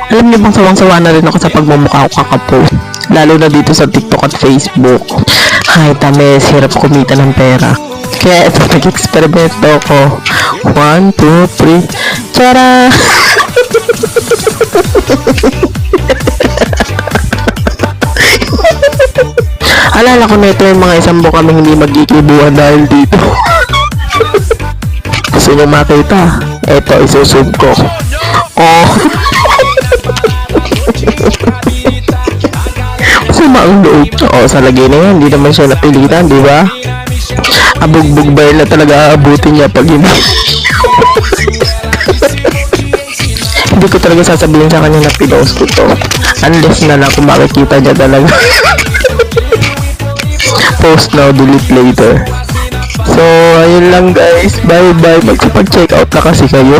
Alam niyo bang sawang-sawa na rin ako sa pagmumukha ko kakapost. Lalo na dito sa TikTok at Facebook. Hay, tamis, hirap kumita ng pera. Kaya ito, nag-experimento ako. 1, 2, 3, tara! Alala ko na ito yung mga isang buwan kaming hindi magkikibuhan dahil dito. Gusto nyo makita? Ito, isusub ko. Oh! Masama ang loob. Oo, sa lagay na yan. Hindi naman siya napilitan, di ba? Abugbog ba na talaga aabutin niya pag hindi? Hindi ko talaga sasabihin sa kanya na pinost ko to. Unless na lang kung makikita niya talaga. Post now, delete later. So, ayun lang guys. Bye-bye. Magpapag-check out na kasi kayo.